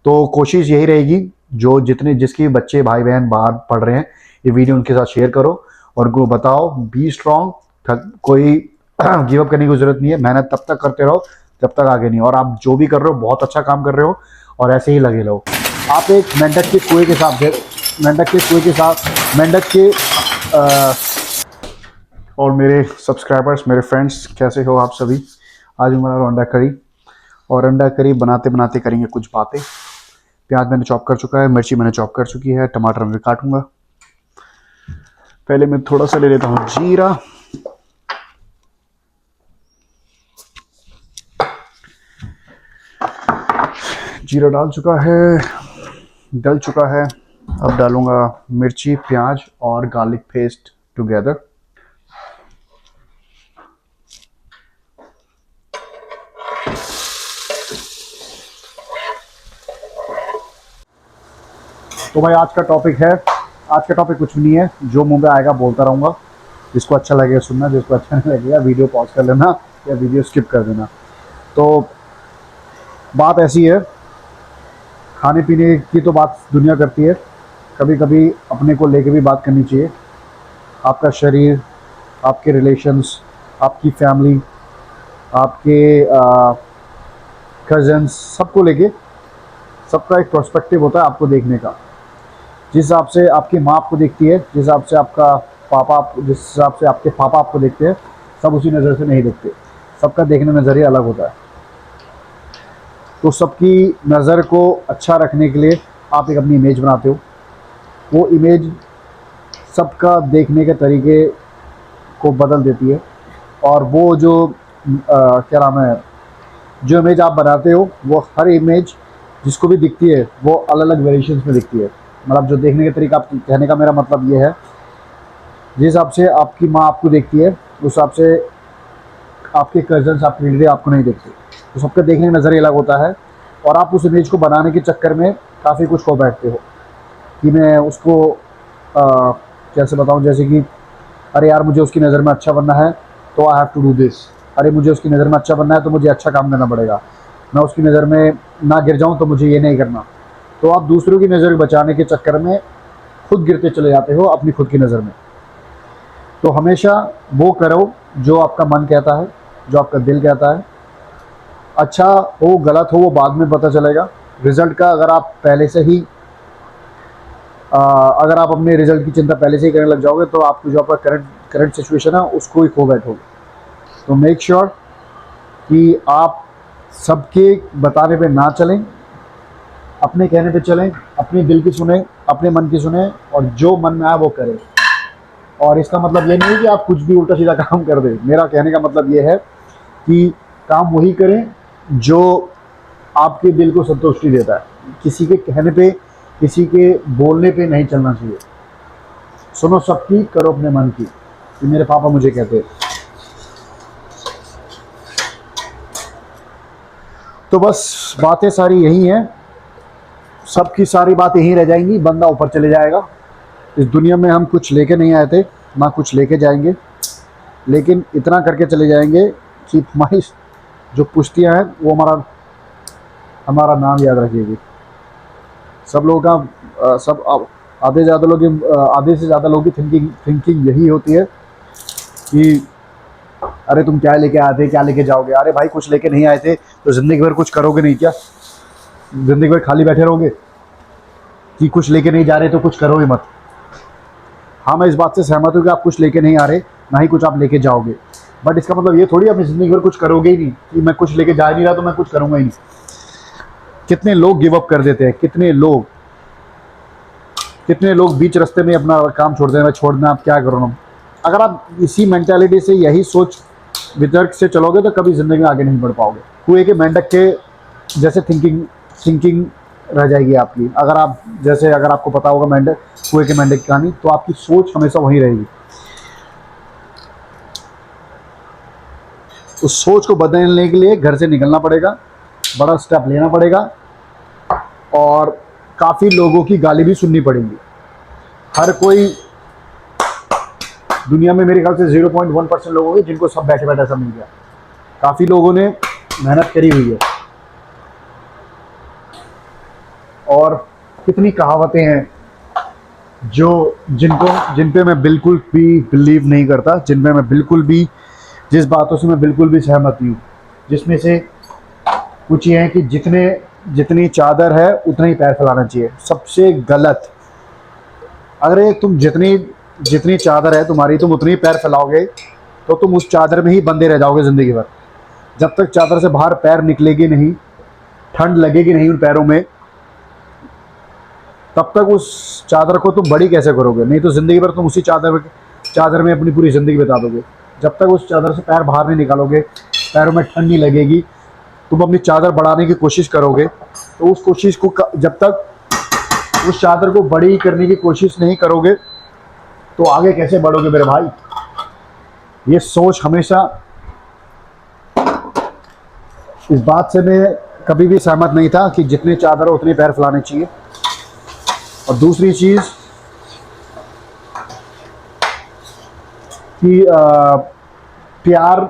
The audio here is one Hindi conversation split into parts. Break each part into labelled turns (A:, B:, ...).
A: तो कोशिश यही रहेगी, जो जितने जिसके बच्चे भाई बहन बाहर पढ़ रहे हैं, ये वीडियो उनके साथ शेयर करो और उनको बताओ बी स्ट्रांग, कोई गिव अप करने की जरूरत नहीं है, मेहनत तब तक करते रहो जब तक आगे नहीं। और आप जो भी कर रहे हो बहुत अच्छा काम कर रहे हो और ऐसे ही लगे रहो। आप एक मेंढक के कुएं के साथ मेंढक के और मेरे सब्सक्राइबर्स, मेरे फ्रेंड्स, कैसे हो आप सभी? आज हमारा अंडा करी, और अंडा करी बनाते बनाते करेंगे कुछ बातें। प्याज मैंने चॉप कर चुका है, मिर्ची मैंने चॉप कर चुकी है, टमाटर मैं काटूंगा। पहले मैं थोड़ा सा ले लेता हूँ जीरा, जीरा डल चुका है। अब डालूंगा मिर्ची, प्याज और गार्लिक पेस्ट टुगेदर। तो भाई आज का टॉपिक कुछ नहीं है, जो मुंह में आएगा बोलता रहूंगा। जिसको अच्छा लगेगा सुनना, जिसको अच्छा नहीं लगेगा वीडियो पॉज कर लेना या वीडियो स्किप कर देना। तो बात ऐसी है, खाने पीने की तो बात दुनिया करती है, कभी कभी अपने को लेके भी बात करनी चाहिए। आपका शरीर, आपके रिलेशंस, आपकी फैमिली, आपके कजन्स, सबको लेके सबका एक पर्सपेक्टिव होता है आपको देखने का। जिस हिसाब से आपकी माँ आपको देखती है, जिस हिसाब से आपके पापा आपको देखते हैं, सब उसी नज़र से नहीं देखते। सबका देखने नज़रिया अलग होता है। तो सबकी नज़र को अच्छा रखने के लिए आप एक अपनी इमेज बनाते हो। वो इमेज सबका देखने के तरीके को बदल देती है। और वो जो क्या नाम है, जो इमेज आप बनाते हो, वो हर इमेज जिसको भी दिखती है वो अलग अलग वेरिएशंस में दिखती है। मतलब जो देखने का तरीका, आप कहने का मेरा मतलब ये है, जिस हिसाब से आपकी माँ आपको देखती है उस हिसाब से आपके कजन्स, आपके रिलेटिव आपको नहीं देखते। तो सबका देखने का नज़रिया अलग होता है। और आप उस इमेज को बनाने के चक्कर में काफ़ी कुछ खो बैठते हो कि मैं उसको कैसे बताऊँ। जैसे कि अरे यार, मुझे उसकी नज़र में अच्छा बनना है तो I have to do this. अरे मुझे उसकी नज़र में अच्छा बनना है तो मुझे अच्छा काम करना पड़ेगा। मैं उसकी नज़र में ना गिर जाऊँ तो मुझे ये नहीं करना। तो आप दूसरों की नज़र बचाने के चक्कर में खुद गिरते चले जाते हो अपनी खुद की नज़र में। तो हमेशा वो करो जो आपका मन कहता है, जो आपका दिल कहता है। अच्छा हो गलत हो वो बाद में पता चलेगा। रिज़ल्ट का अगर आप पहले से ही अगर आप अपने रिज़ल्ट की चिंता पहले से ही करने लग जाओगे तो आपकी जो आपका करंट सिचुएशन है उसको ही खो बैठोगे। तो मेक श्योर कि आप सबके बताने पे ना चलें, अपने कहने पे चलें, अपने दिल की सुने, अपने मन की सुने, और जो मन में आए वो करें। और इसका मतलब ये नहीं है कि आप कुछ भी उल्टा सीधा काम कर दें। मेरा कहने का मतलब ये है कि काम वही करें जो आपके दिल को संतुष्टि देता है। किसी के कहने पे, किसी के बोलने पे नहीं चलना चाहिए। सुनो सबकी, करो अपने मन की, कि मेरे पापा मुझे कहते हैं। तो बस बातें सारी यही हैं, सबकी सारी बातें यहीं रह जाएंगी, बंदा ऊपर चले जाएगा। इस दुनिया में हम कुछ लेके नहीं आए थे, ना कुछ लेके जाएंगे, लेकिन इतना करके चले जाएंगे कि हमारी जो पुश्तियाँ हैं वो हमारा नाम याद रखेगी। सब लोगों का आधे से ज़्यादा लोगों की थिंकिंग यही होती है कि अरे तुम क्या लेके आए थे, क्या लेके जाओगे। अरे भाई, कुछ लेके नहीं आए थे तो ज़िंदगी भर कुछ करोगे नहीं क्या? ज़िंदगी भर खाली बैठे रहोगे कि कुछ लेके नहीं जा रहे तो कुछ करो ही मत। हाँ, मैं इस बात से सहमत हूँ कि आप कुछ लेके नहीं आ रहे, ना ही कुछ आप लेके जाओगे। बट इसका मतलब ये थोड़ी अपनी ज़िंदगी भर कुछ करोगे ही नहीं कि मैं कुछ लेके जा ही नहीं रहा तो मैं कुछ करूँगा ही नहीं। कितने लोग गिव अप कर देते हैं, कितने लोग बीच रास्ते में अपना काम छोड़ देते हैं, छोड़ना आप क्या करूँ। अगर आप इसी मेंटालिटी से, यही सोच वितर्क से चलोगे तो कभी ज़िंदगी में आगे नहीं बढ़ पाओगे। कुएं के मेंढक के जैसे थिंकिंग रह जाएगी आपकी। अगर आपको पता होगा कुएं के मेंढक की कहानी, तो आपकी सोच हमेशा वहीं रहेगी। उस सोच को बदलने के लिए घर से निकलना पड़ेगा, बड़ा स्टेप लेना पड़ेगा, और काफ़ी लोगों की गाली भी सुननी पड़ेगी। हर कोई दुनिया में मेरे ख्याल से 0.1% लोग होंगे जिनको सब बैठे बैठे सब मिल गया। काफ़ी लोगों ने मेहनत करी हुई है। और कितनी कहावतें हैं जो जिन पे मैं बिल्कुल भी बिलीव नहीं करता, जिन पे मैं बिल्कुल भी, जिस बातों से मैं बिल्कुल भी सहमत नहीं हूँ। जिसमें से कुछ ये है कि जितनी चादर है उतना ही पैर फैलाना चाहिए। सबसे गलत। अगर ये तुम जितनी जितनी चादर है तुम्हारी, तुम उतनी पैर फैलाओगे तो तुम उस चादर में ही बंधे रह जाओगे ज़िंदगी भर। जब तक चादर से बाहर पैर निकलेगी नहीं, ठंड लगेगी नहीं उन पैरों में, तब तक उस चादर को तुम बड़ी कैसे करोगे? नहीं तो ज़िंदगी भर तुम उसी चादर में अपनी पूरी ज़िंदगी बिता दोगे। जब तक उस चादर से पैर बाहर नहीं निकालोगे, पैरों में ठंड नहीं लगेगी, तुम अपनी चादर बढ़ाने की कोशिश करोगे, तो उस कोशिश को जब तक उस चादर को बड़ी करने की कोशिश नहीं करोगे तो आगे कैसे बढ़ोगे मेरे भाई? ये सोच हमेशा, इस बात से मैं कभी भी सहमत नहीं था कि जितनी चादर हो उतने पैर फैलाने चाहिए। और दूसरी चीज़ कि प्यार,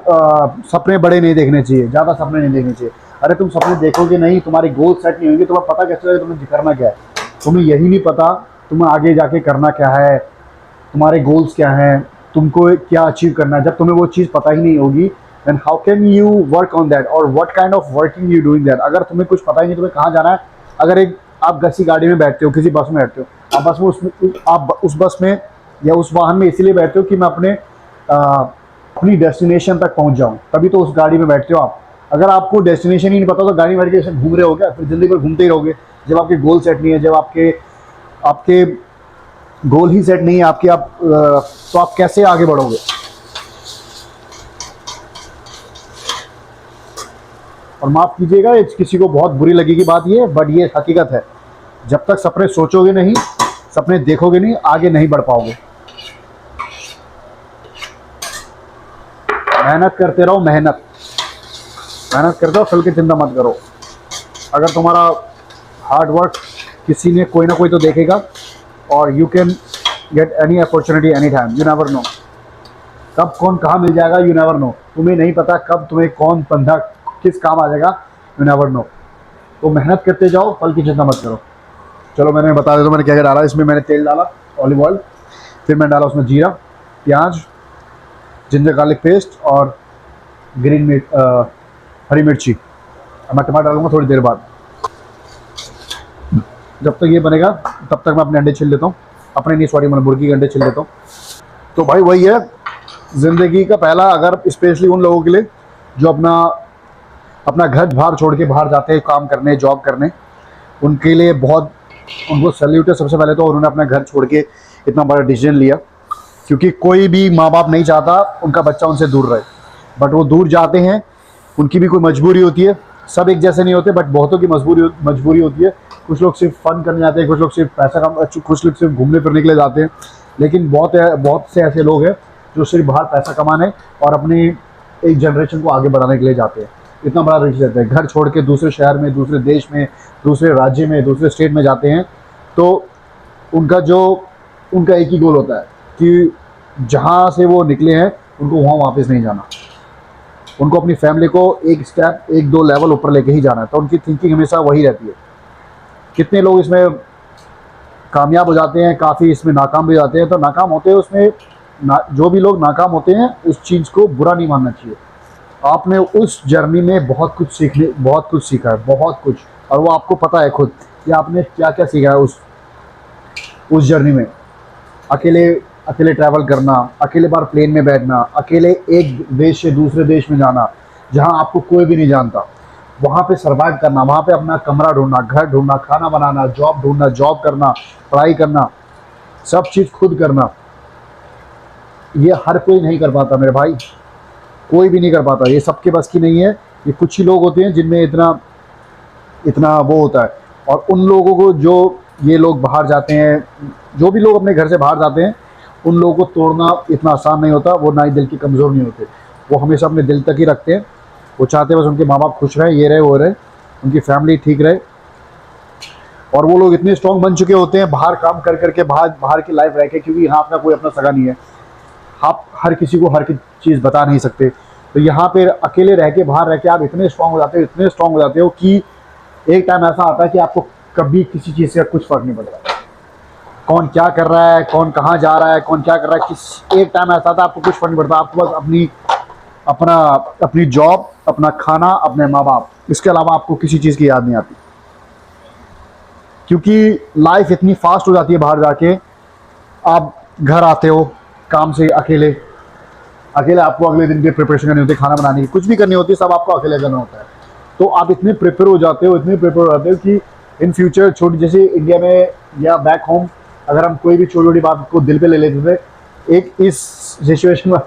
A: सपने बड़े नहीं देखने चाहिए, ज़्यादा सपने नहीं देखने चाहिए। अरे तुम सपने देखोगे नहीं, तुम्हारी गोल सेट नहीं होंगे, तुम्हें पता कैसे लगेगा तुम्हें करना क्या है? तुम्हें यही नहीं पता तुम्हें आगे जाके करना क्या है, तुम्हारे गोल्स क्या हैं, तुमको क्या अचीव करना है। जब तुम्हें वो चीज़ पता ही नहीं होगी, then how can you work on that, और what kind of working you doing that. अगर तुम्हें कुछ पता ही नहीं तुम्हें कहाँ जाना है, अगर एक आप किसी गाड़ी में बैठते हो, किसी बस में बैठते हो, आप बस में आप उस बस में या उस वाहन में इसीलिए बैठते हो कि मैं अपनी डेस्टिनेशन तक पहुंच जाऊं, तभी तो उस गाड़ी में बैठते हो आप। अगर आपको डेस्टिनेशन ही नहीं पता तो गाड़ी में बैठ के ऐसे घूम रहे हो क्या? फिर जिंदगी भर घूमते ही रहोगे। जब आपके गोल सेट नहीं है, जब आपके गोल ही सेट नहीं है आपके, तो आप कैसे आगे बढ़ोगे? और माफ़ कीजिएगा, किसी को बहुत बुरी लगेगी बात ये, बट ये हकीकत है। जब तक सपने सोचोगे नहीं, सपने देखोगे नहीं, आगे नहीं बढ़ पाओगे। मेहनत करते रहो, मेहनत करते रहो, फल की चिंता मत करो। अगर तुम्हारा हार्ड वर्क किसी ने, कोई ना कोई तो देखेगा, और you can get any opportunity any time. You never know कब कौन कहाँ मिल जाएगा, यू नेवर नो। तुम्हें नहीं पता कब तुम्हें कौन बंदा किस काम आ जाएगा, यू नेवर नो। तो मेहनत करते जाओ, फल की चिंता मत करो। चलो मैंने बता देता हूँ मैंने क्या क्या डाला। इसमें मैंने तेल डाला, ऑलिव ऑयल, फिर मैंने डाला उसमें जीरा, प्याज, जिंजर गार्लिक पेस्ट और ग्रीन हरी मिर्ची। अब मैं टमाटर डालूंगा थोड़ी देर बाद। जब तक ये बनेगा तब तक मैं अपने अंडे छिल लेता हूँ, अपने नहीं सॉरी, मैंने मुर्गी के अंडे छिल लेता हूँ। तो भाई वही है ज़िंदगी का पहला, अगर स्पेशली उन लोगों के लिए जो अपना घर बाहर छोड़ के बाहर जाते हैं काम करने, जॉब करने, उनके लिए बहुत उनको सैल्यूट है सबसे पहले तो। उन्होंने अपना घर छोड़ के इतना बड़ा डिसीजन लिया, क्योंकि कोई भी माँ बाप नहीं चाहता उनका बच्चा उनसे दूर रहे, बट वो दूर जाते हैं। उनकी भी कोई मजबूरी होती है, सब एक जैसे नहीं होते, बट बहुतों की मजबूरी होती है। कुछ लोग सिर्फ फन करने जाते हैं, कुछ लोग सिर्फ पैसा कुछ लोग सिर्फ घूमने फिरने के लिए जाते हैं, लेकिन बहुत से ऐसे लोग हैं जो सिर्फ बाहर पैसा कमाने और अपनी एक जनरेशन को आगे बढ़ाने के लिए जाते हैं। इतना बड़ा रिस्क लेते हैं, घर छोड़ के दूसरे शहर में, दूसरे देश में, दूसरे राज्य में, दूसरे स्टेट में जाते हैं। तो उनका एक ही गोल होता है कि जहाँ से वो निकले हैं उनको वहाँ वापस नहीं जाना, उनको अपनी फैमिली को एक स्टेप, एक दो लेवल ऊपर लेके ही जाना है। तो उनकी थिंकिंग हमेशा वही रहती है। कितने लोग इसमें कामयाब हो जाते हैं, काफ़ी इसमें नाकाम भी हो जाते हैं। तो नाकाम होते हैं उसमें जो भी लोग नाकाम होते हैं, उस चीज़ को बुरा नहीं मानना चाहिए। आपने उस जर्नी में बहुत कुछ सीखा है, बहुत कुछ, और वो आपको पता है खुद कि आपने क्या क्या सीखा है उस जर्नी में। अकेले ट्रैवल करना, अकेले बार प्लेन में बैठना, अकेले एक देश से दूसरे देश में जाना जहां आपको कोई भी नहीं जानता, वहां पे सर्वाइव करना, वहां पे अपना कमरा ढूंढना, घर ढूंढना, खाना बनाना, जॉब ढूंढना, जॉब करना, पढ़ाई करना, सब चीज़ खुद करना, ये हर कोई नहीं कर पाता मेरे भाई, कोई भी नहीं कर पाता। ये सबके बस की नहीं है। ये कुछ ही लोग होते हैं जिनमें इतना वो होता है। और उन लोगों को, जो ये लोग बाहर जाते हैं, जो भी लोग अपने घर से बाहर जाते हैं, उन लोगों को तोड़ना इतना आसान नहीं होता। वो ना ही दिल की कमज़ोर नहीं होते, वो हमेशा अपने दिल तक ही रखते हैं। वो चाहते हैं बस उनके माँ बाप खुश रहें, ये रहे वो रहे, उनकी फैमिली ठीक रहे। और वो लोग इतने स्ट्रॉन्ग बन चुके होते हैं बाहर काम कर करके, बाहर की लाइफ रह के, क्योंकि यहाँ अपना कोई अपना सगा नहीं है। आप हर किसी को हर चीज़ बता नहीं सकते। तो यहाँ पे अकेले रह के, बाहर रह के आप इतने स्ट्रॉन्ग हो जाते हो कि एक टाइम ऐसा आता है कि आपको कभी किसी चीज़ का कुछ फ़र्क नहीं पड़ता। कौन क्या कर रहा है, कौन कहाँ जा रहा है, कौन क्या कर रहा है, किस एक टाइम ऐसा था आपको कुछ फ़र्क नहीं पड़ता, आपको बस अपना अपनी जॉब, अपना खाना, अपने माँ बाप, इसके अलावा आपको किसी चीज़ की याद नहीं आती। क्योंकि लाइफ इतनी फास्ट हो जाती है बाहर जाके, आप घर आते हो काम से अकेले, अकेले आपको अगले दिन की प्रिपरेशन करनी होती है, खाना बनाने की, कुछ भी करनी होती है, सब आपको अकेले करना होता है। तो आप इतने प्रिपेयर हो जाते हो, इतने प्रिपेयर हो जाते हो कि इन फ्यूचर छोटी, जैसे इंडिया में या बैक होम, अगर हम कोई भी छोटी छोटी बात को दिल पे ले लेते थे, एक इस सिचुएशन में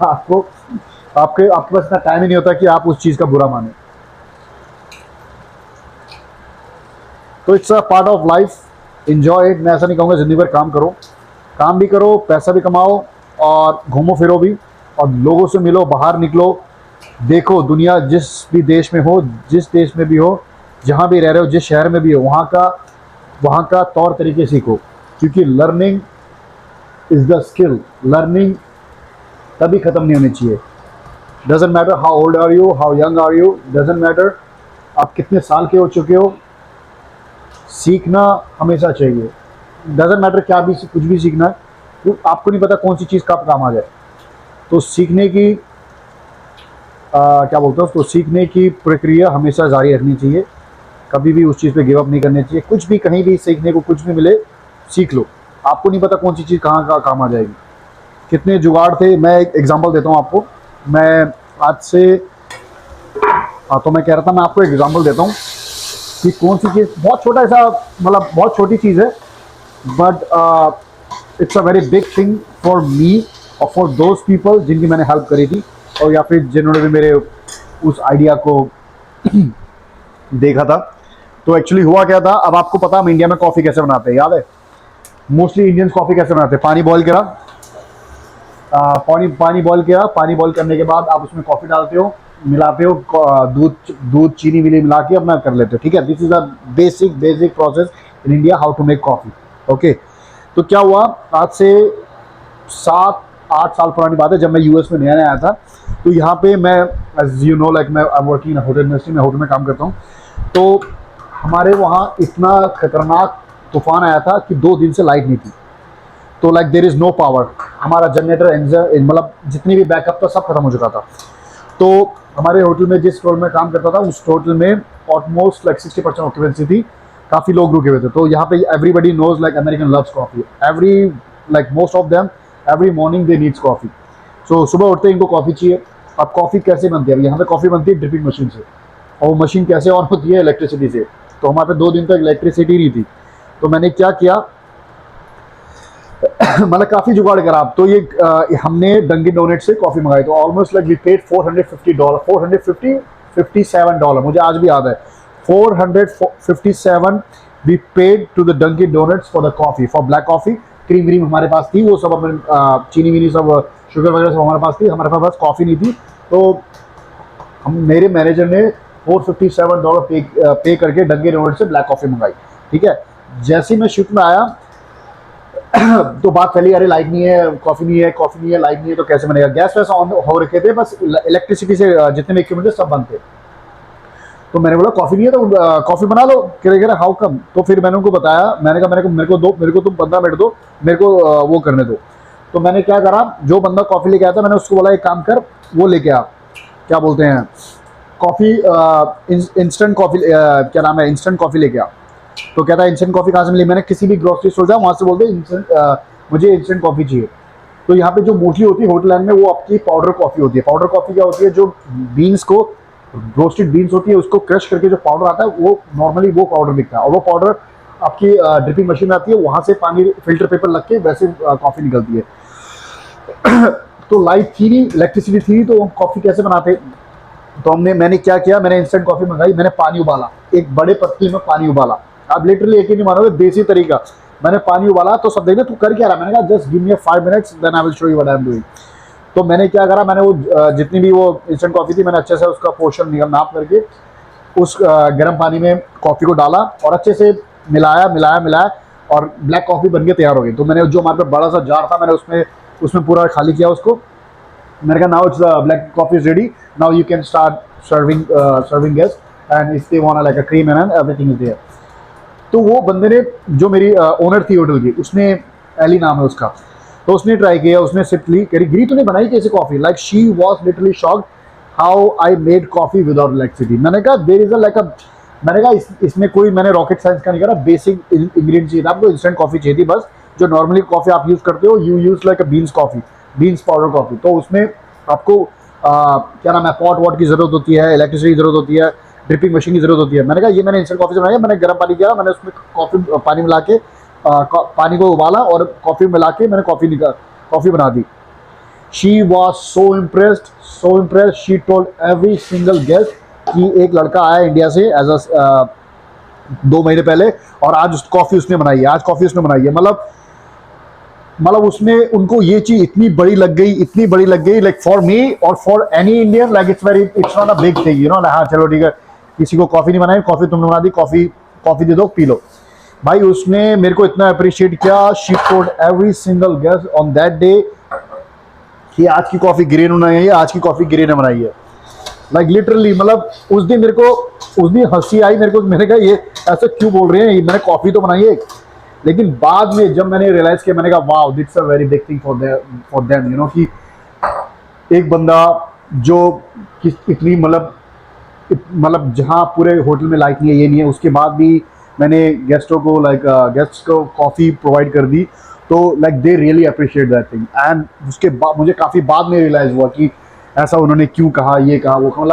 A: आपके पास इतना टाइम ही नहीं होता कि आप उस चीज़ का बुरा माने। तो it's a part of life, enjoy it. मैं ऐसा नहीं कहूँगा ज़िंदगी भर काम करो, काम भी करो, पैसा भी कमाओ, और घूमो फिरो भी, और लोगों से मिलो, बाहर निकलो, देखो दुनिया जिस भी देश में हो, जिस देश में भी हो, जहाँ भी रह रहे हो, जिस शहर में भी हो, वहाँ का तौर तरीके सीखो। क्योंकि learning is the skill, learning कभी ख़त्म नहीं होनी चाहिए। Doesn't matter how old are you, how young are you, doesn't matter आप कितने साल के हो चुके हो, सीखना हमेशा चाहिए। डजेंट मैटर क्या भी कुछ भी सीखना है, तो आपको नहीं पता कौन सी चीज़ कब काम आ जाए। तो सीखने की क्या बोलते हैं उसको, सीखने की प्रक्रिया हमेशा जारी रखनी चाहिए, कभी भी उस चीज़ पे गिव अप नहीं करनी चाहिए। कुछ भी कहीं भी सीखने को कुछ भी मिले, सीख लो, आपको नहीं पता कौन सी चीज़ कहाँ काम आ जाएगी। कितने जुगाड़ थे, मैं एक एग्जांपल देता हूँ आपको। मैं आज से तो मैं कह रहा था, मैं आपको एक एग्जांपल देता हूँ कि कौन सी चीज़ बहुत छोटा ऐसा, मतलब बहुत छोटी चीज़ है, but it's a very big thing for me और फॉर दोज पीपल जिनकी मैंने हेल्प करी थी, और या फिर जिन्होंने भी मेरे उस आइडिया को देखा था। तो एक्चुअली हुआ क्या था, अब आपको पता हम इंडिया में कॉफ़ी कैसे बनाते हैं, याद है? मोस्टली इंडियंस कॉफ़ी कैसे बनाते हैं, पानी बॉईल करा, पानी बॉईल किया, पानी बॉईल करने के बाद आप उसमें कॉफ़ी डालते हो, मिलाते हो, दूध चीनी विनी मिला के अपना कर लेते हो, ठीक है। This is a basic process in India how to make coffee, okay. तो क्या हुआ, आज से 7-8 साल पुरानी बात है, जब मैं यूएस में नया नया आया था, तो यहाँ पे मैं, एज यू नो, लाइक मैं वर्किंग इन होटल इंडस्ट्री में, होटल में काम करता हूँ। तो हमारे वहाँ इतना खतरनाक तूफान आया था कि 2 दिन से लाइट नहीं थी। तो like there is no power, हमारा जनरेटर, मतलब जितनी भी बैकअप था सब खत्म हो चुका था। तो हमारे होटल में, जिस होटल में काम करता था, उस होटल में ऑलमोस्ट लाइक 60% ऑक्यूपेंसी थी, काफ़ी लोग रुके हुए थे। तो यहाँ पे everybody knows like American loves coffee, like most of them every morning they needs coffee. So सुबह उठते इनको कॉफ़ी चाहिए। अब कॉफ़ी कैसे बनती है, यहाँ पे कॉफ़ी बनती है ड्रिपिंग मशीन से, और वो मशीन कैसे ऑन होती है, इलेक्ट्रिसिटी से। तो हमारे पे 2 दिन तक इलेक्ट्रिसिटी नहीं थी। तो मैंने क्या किया, मतलब काफ़ी जुगाड़ करा। तो ये हमने डंकिन डोनेट से कॉफ़ी मंगाई, तो ऑलमोस्ट लाइक वी पेड $450, $457, मुझे आज भी याद है, 457 we paid to the Dunkin Donuts for the coffee, for black coffee. Cream व्रीम हमारे पास थी, वो सब अपने चीनी वीनी सब, शुगर वगैरह सब हमारे पास थी, हमारे पास कॉफ़ी नहीं थी। तो मेरे मैनेजर ने $457 पे करके डंकिन डोनेट से ब्लैक कॉफ़ी मंगाई, ठीक है। जैसे ही मैं शिफ्ट में आया तो बात फैली, अरे लाइट नहीं है, कॉफ़ी नहीं है, कॉफ़ी नहीं है, लाइट नहीं है, तो कैसे बनेगा। गैस वैसे ऑन हो रखे थे, बस इलेक्ट्रिसिटी से जितने भी इक्विपमेंट थे सब बंद थे। तो मैंने बोला कॉफ़ी नहीं है तो कॉफ़ी बना लो, कह रहे हाउ कम। तो फिर मैंने उनको बताया, मैंने कहा मेरे को तुम 15 मिनट दो, मेरे को वो करने दो। तो मैंने क्या करा, जो बंदा कॉफ़ी लेके आया था, मैंने उसको बोला एक काम कर, वो लेके आ, क्या बोलते हैं, कॉफ़ी, इंस्टेंट कॉफ़ी, क्या नाम है, इंस्टेंट कॉफ़ी लेके आ। तो कहता है इंस्टेंट कॉफ़ी कहाँ से मिली, मैंने किसी भी ग्रोसरी स्टोर जाऊँ, वहाँ से बोलते हैं मुझे इंस्टेंट कॉफ़ी चाहिए। तो यहाँ पे जो मोस्टली होती है होटल लाइन में, वो आपकी पाउडर कॉफ़ी होती है। पाउडर कॉफ़ी क्या होती है, जो बीन्स को, रोस्टेड बीन्स होती है, उसको क्रश करके जो पाउडर आता है, वो नॉर्मली वो पाउडर बिकता है, और वो पाउडर आपकी ड्रिपिंग मशीन में आती है, वहाँ से पानी फिल्टर पेपर लग के वैसे कॉफ़ी निकलती है। तो लाइट थी नहीं, इलेक्ट्रिसिटी थी, तो हम कॉफ़ी कैसे बनाते। तो मैंने क्या किया, मैंने इंस्टेंट कॉफ़ी मंगाई, मैंने पानी उबाला, एक बड़े पत्ती में पानी उबाला। आप लिटरली यकीन नहीं मानोगे, देसी तरीका। मैंने पानी उबाला, तो सब देखने तू कर क्या रहा, मैंने कहा just give me 5 minutes then I will show you what I am doing. तो मैंने क्या करा, मैंने वो जितनी भी वो इंस्टेंट कॉफ़ी थी, मैंने अच्छे से उसका पोर्शन नाप करके उस गर्म पानी में कॉफ़ी को डाला, और अच्छे से मिलाया, और ब्लैक कॉफ़ी बन के तैयार हो गई। तो मैंने जो हमारे पे बड़ा सा जार था, मैंने उसमें पूरा खाली किया उसको। मैंने कहा now it's black coffee is ready, now you can start serving guest, and if they want like a cream and everything is there. तो वो बंदे ने, जो मेरी ओनर थी होटल की, उसने, एली नाम है उसका, तो उसने ट्राई किया, उसने सिप ली, कह रही गिरी तूने बनाई कैसे coffee, like she was literally shocked how I made coffee without electricity. मैंने कहा there is a like a, मैंने कहा इसमें कोई मैंने रॉकेट साइंस का नहीं करा, बेसिक इंग्रेडिएंट चाहिए था आपको, इंस्टेंट कॉफी चाहिए थी बस, जो नॉर्मली कॉफी आप यूज करते हो, you use like a beans coffee, beans powder coffee. तो उसमें आपको क्या नाम है, पॉट वॉट की जरूरत होती है, इलेक्ट्रिसिटी की जरूरत होती है, ड्रिपिंग मशीन की जरूरत होती है। मैंने कहा ये मैंने इंस्टेंट कॉफी से बनाई है, मैंने गर्म पानी किया, मैंने उसमें कॉफी पानी मिला के पानी को उबाला और कॉफी मिला के मैंने कॉफी बना दी। She was so impressed. She told every single guest कि एक लड़का आया इंडिया से एज अ 2 महीने पहले, और आज उस कॉफी उसने बनाई है, आज कॉफी उसने बनाई है। मतलब उसमें उनको ये चीज इतनी बड़ी लग गई, इतनी बड़ी लग गई, लाइक फॉर मी और for any Indian, like it's not a big thing, you no. हाँ चलो ठीक है, किसी को कॉफी नहीं बनाई, कॉफी तुमने बना दी, कॉफी दे दो, पी लो। भाई उसने मेरे को इतना अप्रिशिएट किया। She told every single guest on that day कि आज की कॉफी ग्रीन बनाई है, आज की कॉफी ग्रीन ने बनाई है, लाइक लिटरली। मतलब उस दिन हंसी आई मेरे को, मैंने कहा ये ऐसा क्यों बोल रहे हैं, मैंने कॉफी तो बनाई है। लेकिन बाद में जब मैंने रियलाइज किया, मैंने कहा wow that's a very big thing for them, you know, कि एक बंदा जो इतनी मतलब जहाँ पूरे होटल में लाइक नहीं है, ये नहीं है, उसके बाद भी मैंने गेस्टों को गेस्ट को कॉफ़ी प्रोवाइड कर दी, तो like they really appreciate that thing. And उसके बाद मुझे काफ़ी बाद में रियलाइज़ हुआ कि ऐसा उन्होंने क्यों कहा, ये कहा, वो कहा।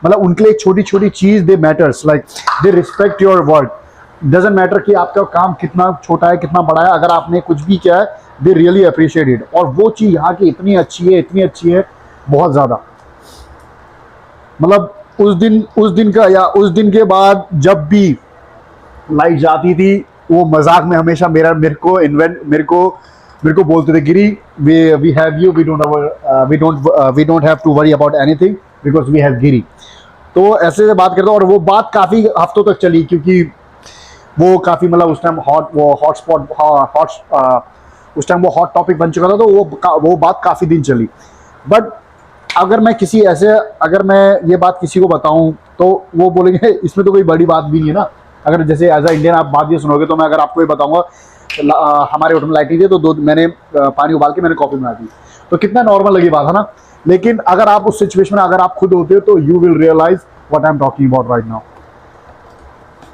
A: मतलब उनके लिए छोटी छोटी चीज़ they matters, like they respect your work. Doesn't matter कि आपका काम कितना छोटा है, कितना बड़ा है, अगर आपने कुछ भी किया है, दे रियली अप्रिशिएट इट। और वो चीज़ यहाँ की इतनी अच्छी है, बहुत ज़्यादा। मतलब उस दिन के बाद जब भी लाइट जाती थी, वो मजाक में हमेशा मेरे को बोलते थे, Giri we have you, we don't have to worry about anything because we have Giri. तो ऐसे से बात करता हूँ, और वो बात काफ़ी हफ्तों तक चली, क्योंकि वो काफ़ी मतलब उस टाइम वो हॉट टॉपिक बन चुका था, तो वो बात काफ़ी दिन चली। बट अगर मैं ये बात किसी को बताऊं, तो वो बोलेंगे इसमें तो कोई बड़ी बात भी नहीं है ना। अगर जैसे एज अ इंडियन आप बात ये सुनोगे, तो मैं अगर आपको ये बताऊंगा हमारे होटल में लाइट नहीं थी, तो मैंने पानी उबाल के मैंने कॉफ़ी बना दी, तो कितना नॉर्मल लगी बात है ना। लेकिन अगर आप उस सिचुएशन में अगर आप खुद होते हो, तो you will realise what I am talking about right now.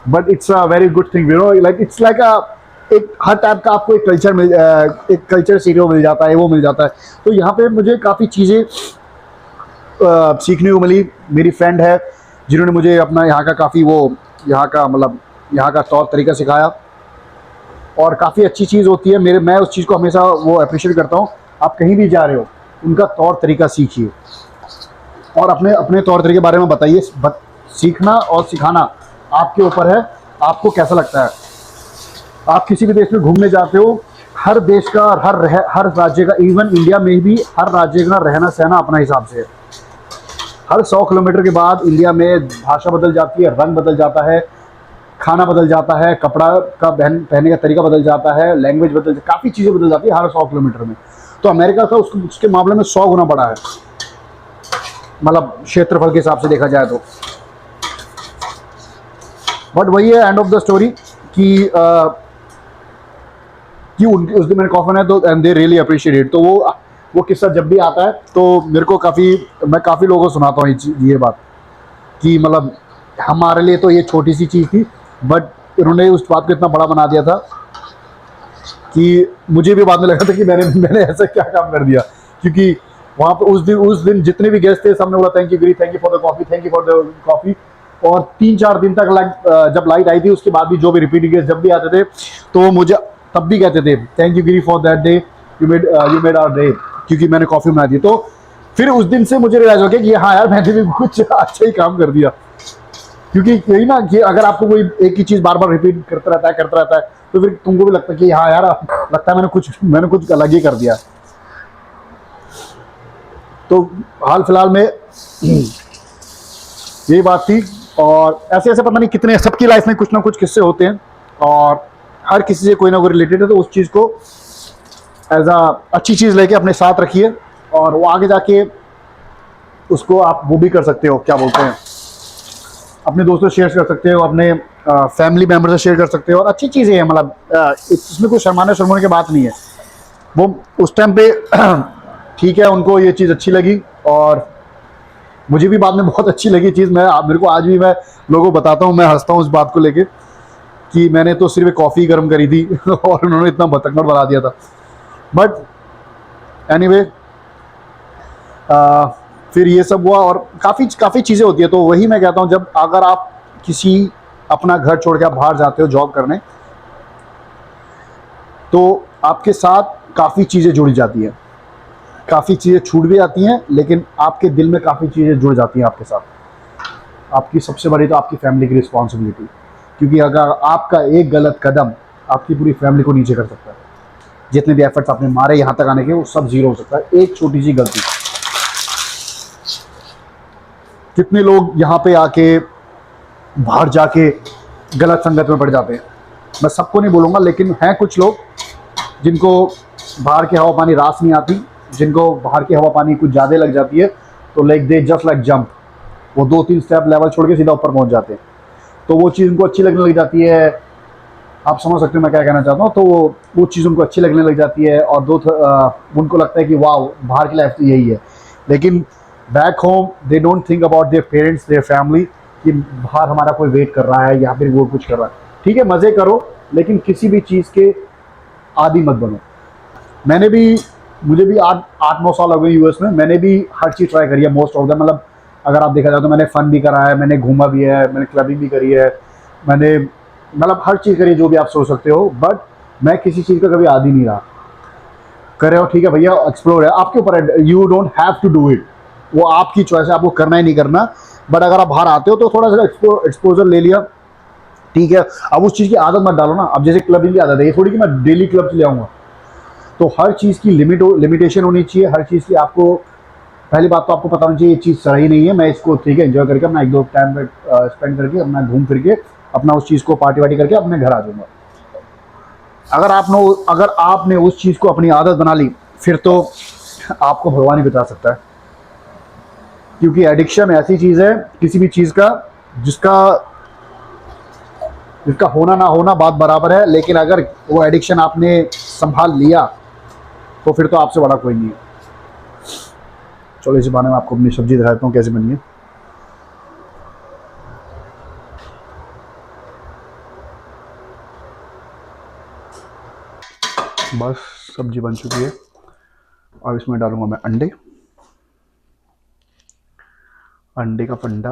A: But it's a very good thing, you know, like it's like एक हर टाइप का आपको एक कल्चर सीखने को मिल जाता है, वो मिल जाता है। तो यहाँ पे मुझे काफ़ी चीज़ें सीखने को मिली। मेरी फ्रेंड है जिन्होंने मुझे अपना यहाँ का तौर तरीका सिखाया, और काफ़ी अच्छी चीज़ होती है। मैं उस चीज़ को हमेशा वो अप्रिशिएट करता हूँ। आप कहीं भी जा रहे हो, उनका तौर तरीका सीखिए, और अपने तौर तरीके के बारे में बताइए। सीखना और सिखाना आपके ऊपर है, आपको कैसा लगता है। आप किसी भी देश में घूमने जाते हो, हर देश का हर राज्य का, इवन इंडिया में भी हर राज्य का रहना सहना अपना हिसाब से है। हर 100 किलोमीटर के बाद इंडिया में भाषा बदल जाती है, रंग बदल जाता है, खाना बदल जाता है, कपड़ा का पहनने का तरीका बदल जाता है, लैंग्वेज बदल जाती है, काफ़ी चीज़ें बदल जाती है हर 100 किलोमीटर में। तो अमेरिका था उसके मामले में 100 गुना बड़ा है, मतलब क्षेत्रफल के हिसाब से देखा जाए तो। बट वही है एंड ऑफ द स्टोरी कि उस दिन मैंने कॉफी बनाया, तो and they really appreciate it. तो वो किस्सा जब भी आता है, तो मेरे को मैं काफ़ी लोगों को सुनाता हूँ ये बात, कि मतलब हमारे लिए तो ये छोटी सी चीज़ थी, बट इन्होंने उस बात को इतना बड़ा बना दिया था कि मुझे भी बाद में लगा था कि मैंने ऐसा क्या काम कर दिया। क्योंकि वहाँ पे उस दिन जितने भी गेस्ट थे, सबने बोला thank you Giri, thank you for the coffee, thank you for the coffee. और 3-4 दिन तक जब लाइट आई थी, उसके बाद भी जो भी रिपीटिंग गेस्ट जब भी आते थे, तो मुझे तब भी कहते थे thank you Giri for that day, you made our day, क्योंकि मैंने कॉफ़ी बना दी। तो फिर उस दिन से मुझे रियलाइज हो गया कि हाँ यार, मैंने भी कुछ अच्छा ही काम कर दिया। क्योंकि यही ना कि अगर आपको कोई एक ही चीज़ बार बार रिपीट करता रहता है, तो फिर तुमको भी लगता है कि हाँ यार, लगता है मैंने कुछ अलग ही कर दिया। तो हाल फिलहाल में यही बात थी। और ऐसे ऐसे पता नहीं कितने, सबकी लाइफ में कुछ ना कुछ किस्से होते हैं, और हर किसी से कोई ना कोई रिलेटेड है। तो उस चीज़ को एज अ अच्छी चीज़ लेके अपने साथ रखिए, और वो आगे जाके उसको आप वो भी कर सकते हो, क्या बोलते हैं, अपने दोस्तों से शेयर कर सकते हो, अपने फैमिली मेम्बर से शेयर कर सकते हो, और अच्छी चीज़ें हैं, मतलब इसमें कोई शर्माने शर्माने की बात नहीं है। वो उस टाइम पे ठीक है, उनको ये चीज़ अच्छी लगी और मुझे भी बाद में बहुत अच्छी लगी चीज़। मेरे को आज भी मैं लोगों को बताता हूँ, मैं हंसता हूँ इस बात को लेके कि मैंने तो सिर्फ कॉफ़ी गर्म करी थी और उन्होंने इतना बतंगड़ बना दिया था। बट एनीवे फिर ये सब हुआ और काफ़ी चीज़ें होती है। तो वही मैं कहता हूँ, जब अगर आप किसी अपना घर छोड़ के आप बाहर जाते हो जॉब करने, तो आपके साथ काफ़ी चीज़ें जुड़ी जाती हैं, काफ़ी चीज़ें छूट भी जाती हैं, लेकिन आपके दिल में काफ़ी चीज़ें जुड़ जाती हैं आपके साथ। आपकी सबसे बड़ी तो आपकी फैमिली की रिस्पॉन्सिबिलिटी, क्योंकि अगर आपका एक गलत कदम आपकी पूरी फैमिली को नीचे कर सकता है। जितने भी एफर्ट्स आपने मारे यहाँ तक आने के, वो सब जीरो हो सकता है एक छोटी सी गलती। कितने लोग यहाँ पे आके बाहर जाके गलत संगत में पड़ जाते हैं। मैं सबको नहीं बोलूँगा, लेकिन हैं कुछ लोग जिनको बाहर की हवा पानी रास नहीं आती, जिनको बाहर की हवा पानी कुछ ज़्यादा लग जाती है, तो like they just like jump, वो 2-3 स्टेप लेवल छोड़ के सीधा ऊपर पहुँच जाते हैं। तो वो चीज़ उनको अच्छी लगने लग जाती है। आप समझ सकते हो मैं क्या कहना चाहता हूँ। तो वो चीज़ उनको अच्छी लगने लग जाती है और उनको लगता है कि वाह, बाहर की लाइफ तो यही है। लेकिन back home they don't think about their parents, their family, कि बाहर हमारा कोई वेट कर रहा है या फिर वो कुछ कर रहा है। ठीक है, मज़े करो, लेकिन किसी भी चीज़ के आदी मत बनो। मुझे भी 8-9 साल हो गए यूएस में। मैंने भी हर चीज़ ट्राई करी है, मोस्ट ऑफ द, मतलब अगर आप देखा जाए तो मैंने फ़न भी करा है, मैंने घूमा भी है, मैंने क्लबिंग भी करी है, मैंने मतलब हर चीज़ करी है जो भी आप सोच सकते हो। बट मैं किसी चीज़ का कभी आदी नहीं रहा। कर रहे हो ठीक है भैया, एक्सप्लोर है, आपके ऊपर है, you don't have to do it, वो आपकी चॉइस है, आपको करना ही नहीं करना। बट अगर आप बाहर आते हो तो थोड़ा सा एक्सपोजर ले लिया, ठीक है। अब उस चीज़ की आदत मत डालो ना। अब जैसे क्लबिंग की आदत है, ये थोड़ी कि मैं डेली क्लब से ले आऊँगा। तो हर चीज़ की लिमिटेशन होनी चाहिए, हर चीज़ की आपको पहली बात तो आपको पता होना चाहिए ये चीज़ सही नहीं है, मैं इसको ठीक है एंजॉय करके अपना 1-2 टाइम स्पेंड करके अपना घूम फिर के अपना उस चीज़ को पार्टी वार्टी करके अपने घर आ जाऊँगा। अगर आपने उस चीज़ को अपनी आदत बना ली, फिर तो आपको भगवान ही बचा सकता है। क्योंकि एडिक्शन ऐसी चीज़ है किसी भी चीज़ का, जिसका जिसका होना ना होना बात बराबर है, लेकिन अगर वो एडिक्शन आपने संभाल लिया तो फिर तो आपसे बड़ा कोई नहीं है। चलो इस बहाने में आपको अपनी सब्जी दिखाता हूँ कैसे बनी है। बस सब्जी बन चुकी है। अब इसमें डालूंगा मैं अंडे का फंडा।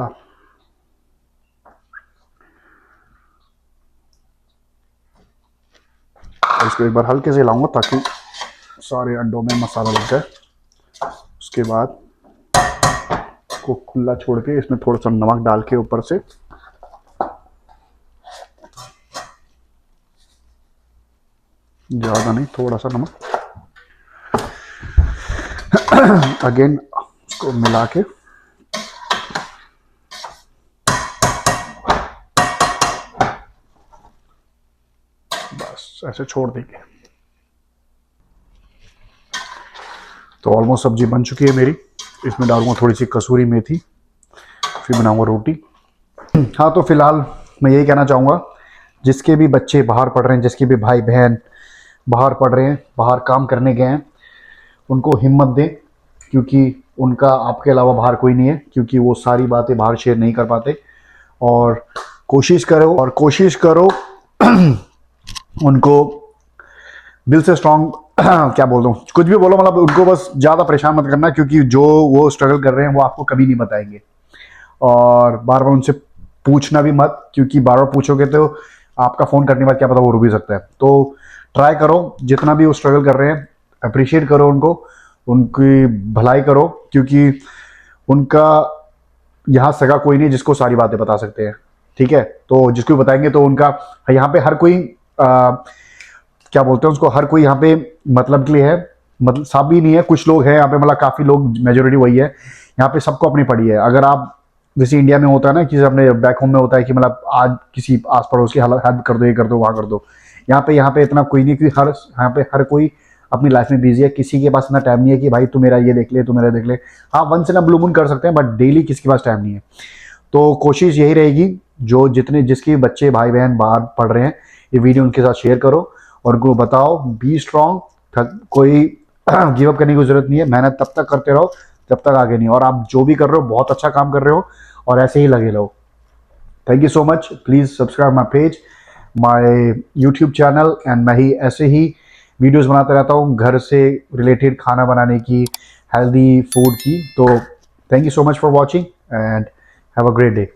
A: और इसको एक बार हल्के से हिलाऊंगा ताकि सारे अंडों में मसाला लग जाए। उसके बाद को खुला छोड़ के इसमें थोड़ा सा नमक डाल के ऊपर से, ज़्यादा नहीं, थोड़ा सा नमक, अगेन उसको मिला के बस ऐसे छोड़ देंगे। तो ऑलमोस्ट सब्जी बन चुकी है मेरी। इसमें डालूंगा थोड़ी सी कसूरी मेथी, फिर बनाऊंगा रोटी। हाँ, तो फिलहाल मैं यही कहना चाहूँगा, जिसके भी बच्चे बाहर पढ़ रहे हैं, जिसके भी भाई बहन बाहर पढ़ रहे हैं, बाहर काम करने गए हैं, उनको हिम्मत दें, क्योंकि उनका आपके अलावा बाहर कोई नहीं है, क्योंकि वो सारी बातें बाहर शेयर नहीं कर पाते। और कोशिश करो उनको दिल से स्ट्रांग क्या बोल दूँ, कुछ भी बोलो, मतलब उनको बस ज़्यादा परेशान मत करना, क्योंकि जो वो स्ट्रगल कर रहे हैं वो आपको कभी नहीं बताएंगे। और बार बार उनसे पूछना भी मत, क्योंकि बार बार पूछोगे तो आपका फ़ोन करने के बाद क्या पता वो रुक भी सकता है। तो ट्राई करो, जितना भी वो स्ट्रगल कर रहे हैं अप्रिशिएट करो उनको, उनकी भलाई करो, क्योंकि उनका यहाँ सगा कोई नहीं जिसको सारी बातें बता सकते हैं। ठीक है, तो जिसको बताएंगे तो उनका यहाँ पे हर कोई क्या बोलते हैं उसको, हर कोई यहाँ पे मतलब के लिए है, मतलब सब भी नहीं है, कुछ लोग हैं यहाँ पे, मतलब काफ़ी लोग, मेजोरिटी वही है। यहाँ पे सबको अपनी पड़ी है। अगर आप जैसे इंडिया में होता है ना कि अपने बैक होम में होता है कि मतलब आज किसी आस पड़ोस की हेल्प कर दो, ये कर दो, वहाँ कर दो। यहाँ पे इतना कोई नहीं, क्योंकि यहाँ पे हर कोई अपनी लाइफ में बिजी है। किसी के पास इतना टाइम नहीं है कि भाई तू मेरा ये देख ले, तू मेरा देख ले। हाँ, once in a blue moon कर सकते हैं, बट डेली किसी के पास टाइम नहीं है। तो कोशिश यही रहेगी, जो जितने जिसके बच्चे भाई बहन बाहर पढ़ रहे हैं, ये वीडियो उनके साथ शेयर करो और उनको बताओ बी स्ट्रांग, कोई गिव अप करने की जरूरत नहीं है, मेहनत तब तक करते रहो जब तक आगे नहीं। और आप जो भी कर रहे हो बहुत अच्छा काम कर रहे हो और ऐसे ही लगे रहो। Thank you so much. Please subscribe my page, my YouTube channel, and मैं ही ऐसे ही वीडियोस बनाते रहता हूँ घर से रिलेटेड, खाना बनाने की, हेल्दी फूड की। तो thank you so much for watching and have a great day.